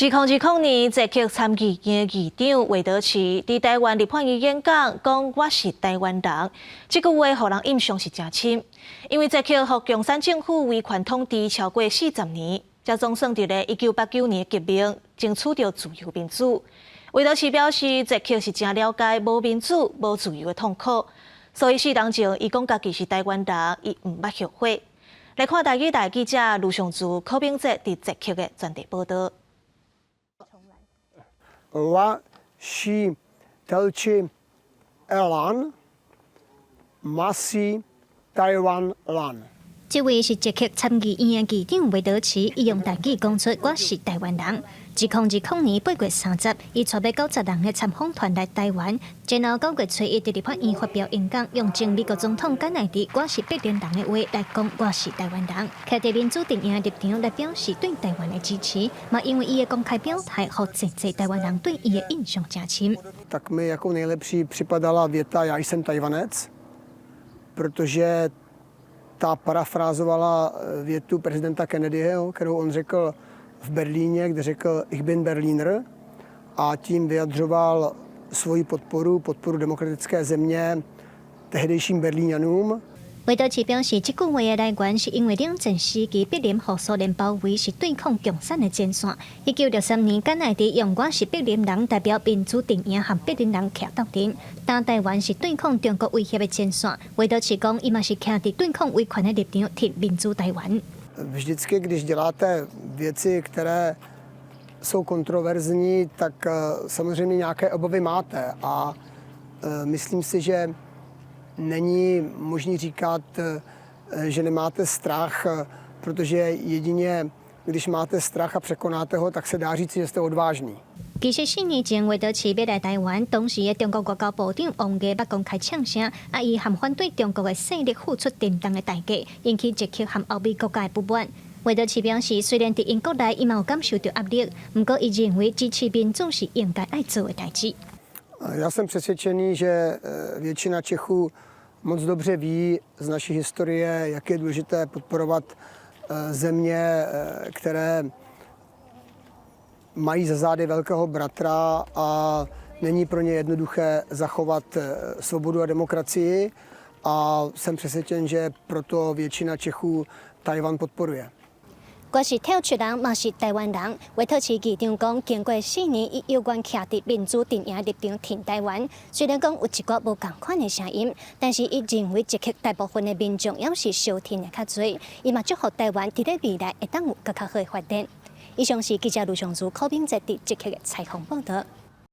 2020年，捷克参议院议长韦德奇伫台湾立法院演讲，讲我是台湾人。这句话互人印象是真深，因为捷克互共产政府威权统治超过40年，才总算伫咧1989年革命争取到自由民主。韦德奇表示，捷克是真了解无民主、无自由的痛苦，所以4年前伊讲家己是台湾人，伊毋捌后悔。来看台语台记者卢尚珠、柯炳哲伫捷克的专题报道。我是Telči Elan Masi Taiwan Lan。这位是捷克参议院的议长韦德奇，伊用台语讲出我是台湾人。2020年8月30日，伊带要90人的参访团来台湾，然后9月初一伫立法院发表演讲，用前美国总统甘乃迪我是白人人的话来讲我是台湾人，徛伫民主阵营的立场来表示对台湾的支持，嘛因为伊的公开表态，互真侪台湾人对伊的印象真深。Tak mi jako nejlepší připadala věta Já jsem Tajvanec, protože ta parafrázovala větu prezidenta Kennedyho, kterou on řekl v Berlíně, kde řekl Ich bin Berliner, a tím vyjadřoval svoji podporu demokratické země tehdejším Berlíňanům. 韦德奇表示，这句话的来源是因为冷战时期柏林互苏联包围，是对抗共产的前线。1963年，甘乃迪用我是柏林人代表民主阵营和柏林人徛斗阵，但台湾是对抗中国威胁的前线。韦德奇讲，伊嘛是徛伫对抗威权的立场，挺民主台湾。Vždycky, když děláte věci, které jsou kontroverzní, tak samozřejmě nějaké obavy máte. A myslím si, že není možné říkat, že nemáte strach, protože jedině, když máte strach a překonáte ho, tak se dá říct, že jste odvážný. 其实4年前，韦德奇要来台湾，当时的中国外交部长王毅捌公开呛声，伊含反对中国的势力付出沉重的代价，引起捷克和欧美国家的不满。韦德奇表示，虽然伫英国内伊嘛有感受到压力，不过伊认为支持民主是应该爱做的代志。Já jsem přesvědčený, že většina Čechů moc dobře ví z naší historie, jak je důležité podporovat země, které mají za zády velkého bratra a není pro ně jednoduché zachovat svobodu a demokracii, a jsem přesvědčen, že proto většina Čechů Tajvan podporuje. 我是跳出人，嘛是台湾人。韦特奇议长讲，经过4年，伊有愿徛伫民主阵营立场挺台湾。虽然讲有一寡无共款的声音，但是伊认为捷克大部分的民众也是相挺的较侪。伊嘛祝福台湾伫咧未来会当有更较好的发展。以上是记者卢尚珠、柯炳哲伫捷克的采访报道。